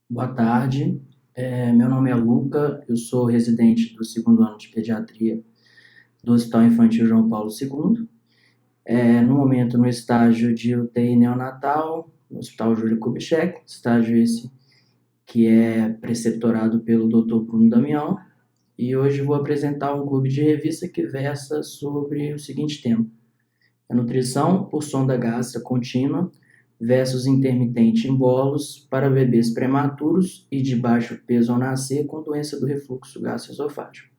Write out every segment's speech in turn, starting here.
Boa tarde, meu nome é Luca, eu sou residente do segundo ano de pediatria do Hospital Infantil João Paulo II, no momento no estágio de UTI neonatal, no Hospital Júlio Kubitschek, estágio esse que é preceptorado pelo Dr. Bruno Damião, e hoje vou apresentar um clube de revista que versa sobre o seguinte tema: a nutrição por sonda gástrica contínua versus intermitente em bolos para bebês prematuros e de baixo peso ao nascer com doença do refluxo gastroesofágico.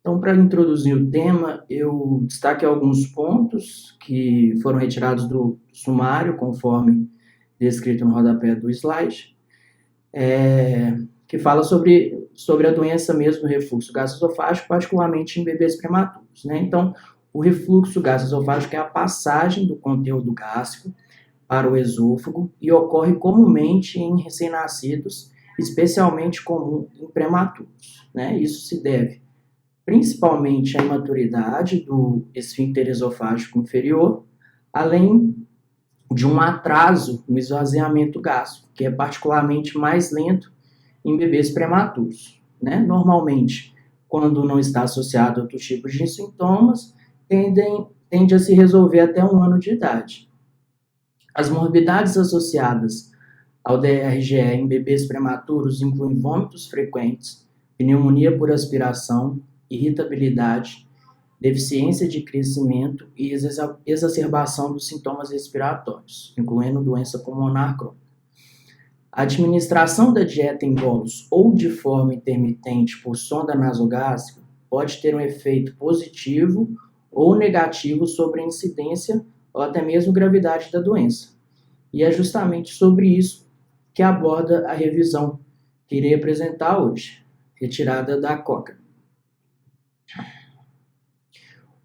Então, para introduzir o tema, eu destaquei alguns pontos que foram retirados do sumário, conforme descrito no rodapé do slide, que fala sobre a doença mesmo do refluxo gastroesofágico, particularmente em bebês prematuros, né? Então, o refluxo gastroesofágico é a passagem do conteúdo gástrico para o esôfago e ocorre comumente em recém-nascidos, especialmente comum em prematuros, né? Isso se deve principalmente à imaturidade do esfíncter esofágico inferior, além de um atraso no esvaziamento gástrico, que é particularmente mais lento em bebês prematuros, né? Normalmente, quando não está associado a outros tipos de sintomas, tende a se resolver até 1 ano de idade. As morbidades associadas ao DRGE em bebês prematuros incluem vômitos frequentes, pneumonia por aspiração, irritabilidade, deficiência de crescimento e exacerbação dos sintomas respiratórios, incluindo doença pulmonar crônica. A administração da dieta em bolos ou de forma intermitente por sonda nasogástrica pode ter um efeito positivo ou negativo sobre a incidência ou até mesmo gravidade da doença. E é justamente sobre isso que aborda a revisão que irei apresentar hoje, retirada da Cochrane.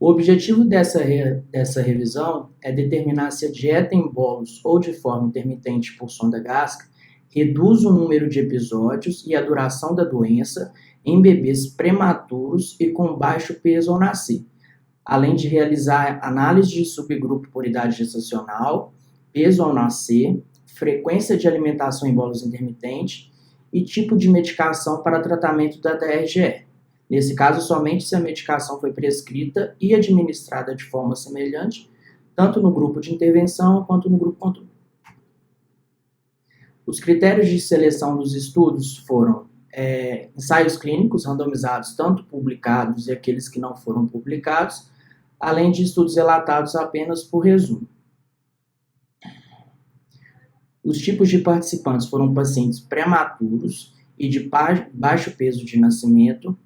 O objetivo dessa revisão é determinar se a dieta em bolos ou de forma intermitente por sonda gástrica reduz o número de episódios e a duração da doença em bebês prematuros e com baixo peso ao nascer, além de realizar análise de subgrupo por idade gestacional, peso ao nascer, frequência de alimentação em bolos intermitente e tipo de medicação para tratamento da DRGE. Nesse caso, somente se a medicação foi prescrita e administrada de forma semelhante, tanto no grupo de intervenção quanto no grupo controle. Os critérios de seleção dos estudos foram ensaios clínicos randomizados, tanto publicados e aqueles que não foram publicados, além de estudos relatados apenas por resumo. Os tipos de participantes foram pacientes prematuros e de baixo peso de nascimento,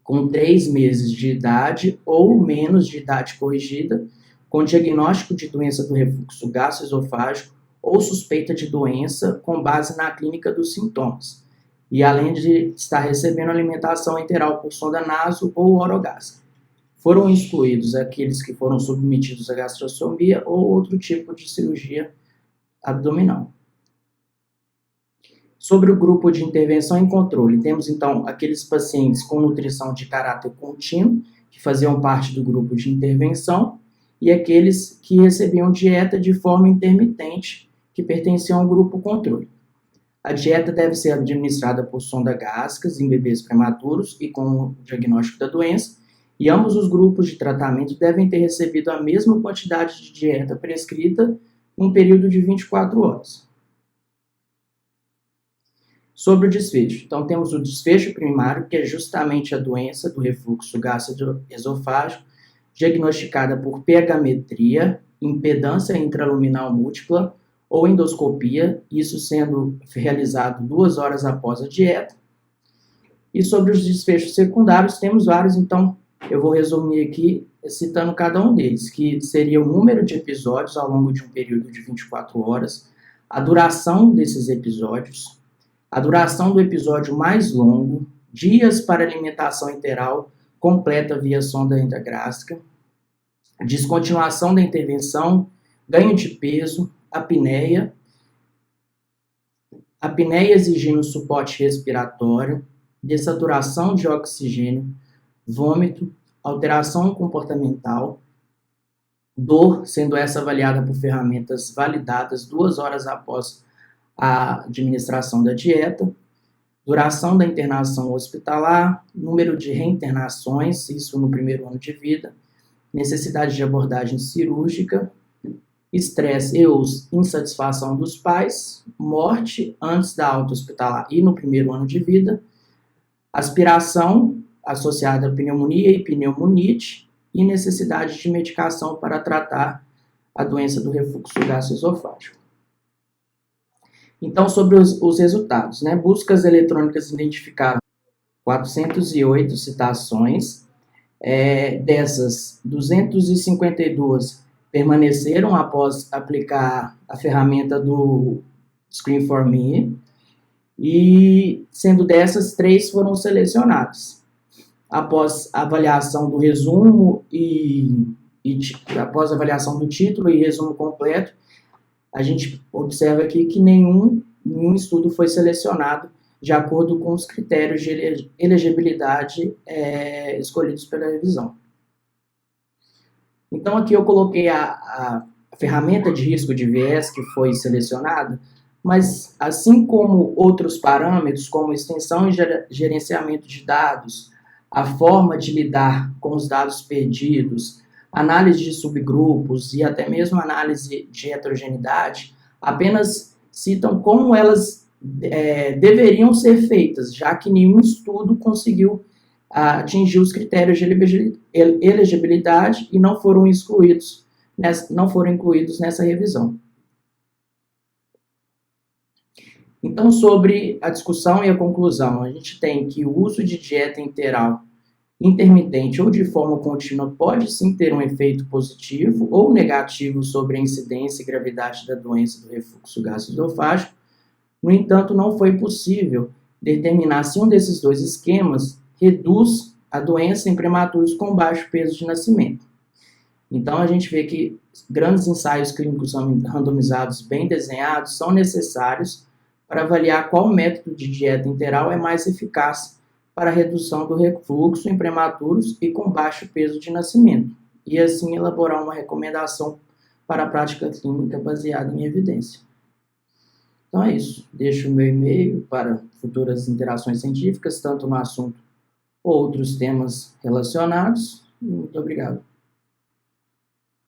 com 3 meses de idade ou menos de idade corrigida, com diagnóstico de doença do refluxo gastroesofágico ou suspeita de doença com base na clínica dos sintomas, e além de estar recebendo alimentação enteral por sonda naso ou orogástrica. Foram excluídos aqueles que foram submetidos à gastrostomia ou outro tipo de cirurgia abdominal. Sobre o grupo de intervenção e controle, temos então aqueles pacientes com nutrição de caráter contínuo, que faziam parte do grupo de intervenção, e aqueles que recebiam dieta de forma intermitente, que pertenciam ao grupo controle. A dieta deve ser administrada por sonda gástrica em bebês prematuros e com o diagnóstico da doença, e ambos os grupos de tratamento devem ter recebido a mesma quantidade de dieta prescrita em um período de 24 horas. Sobre o desfecho. Então, temos o desfecho primário, que é justamente a doença do refluxo gastroesofágico, diagnosticada por pH-metria, impedância intraluminal múltipla ou endoscopia, isso sendo realizado 2 horas após a dieta. E sobre os desfechos secundários, temos vários, então eu vou resumir aqui citando cada um deles, que seria o número de episódios ao longo de um período de 24 horas, a duração desses episódios, a duração do episódio mais longo, dias para alimentação enteral completa via sonda endogástrica, descontinuação da intervenção, ganho de peso, apneia exigindo suporte respiratório, dessaturação de oxigênio, vômito, alteração comportamental, dor, sendo essa avaliada por ferramentas validadas 2 horas após a administração da dieta, duração da internação hospitalar, número de reinternações, isso no primeiro ano de vida, necessidade de abordagem cirúrgica, estresse e ou insatisfação dos pais, morte antes da alta hospitalar e no primeiro ano de vida, aspiração associada a pneumonia e pneumonite e necessidade de medicação para tratar a doença do refluxo gastroesofágico. Então, sobre os resultados, né? Buscas eletrônicas identificaram 408 citações, dessas 252 permaneceram após aplicar a ferramenta do Screen4Me, e sendo dessas, 3 foram selecionadas. Após a avaliação do resumo após a avaliação do título e resumo completo, a gente observa aqui que nenhum estudo foi selecionado de acordo com os critérios de elegibilidade escolhidos pela revisão. Então, aqui eu coloquei a ferramenta de risco de viés que foi selecionada, mas assim como outros parâmetros, como extensão e gerenciamento de dados, a forma de lidar com os dados perdidos, análise de subgrupos e até mesmo análise de heterogeneidade, apenas citam como elas deveriam ser feitas, já que nenhum estudo conseguiu atingir os critérios de elegibilidade e não foram incluídos nessa revisão. Então, sobre a discussão e a conclusão, a gente tem que o uso de dieta enteral intermitente ou de forma contínua pode sim ter um efeito positivo ou negativo sobre a incidência e gravidade da doença do refluxo gastroesofágico. No entanto, não foi possível determinar se um desses dois esquemas reduz a doença em prematuros com baixo peso de nascimento. Então, a gente vê que grandes ensaios clínicos randomizados bem desenhados são necessários para avaliar qual método de dieta enteral é mais eficaz para a redução do refluxo em prematuros e com baixo peso de nascimento, e assim elaborar uma recomendação para a prática clínica baseada em evidência. Então é isso. Deixo o meu e-mail para futuras interações científicas, tanto no assunto ou outros temas relacionados. Muito obrigado.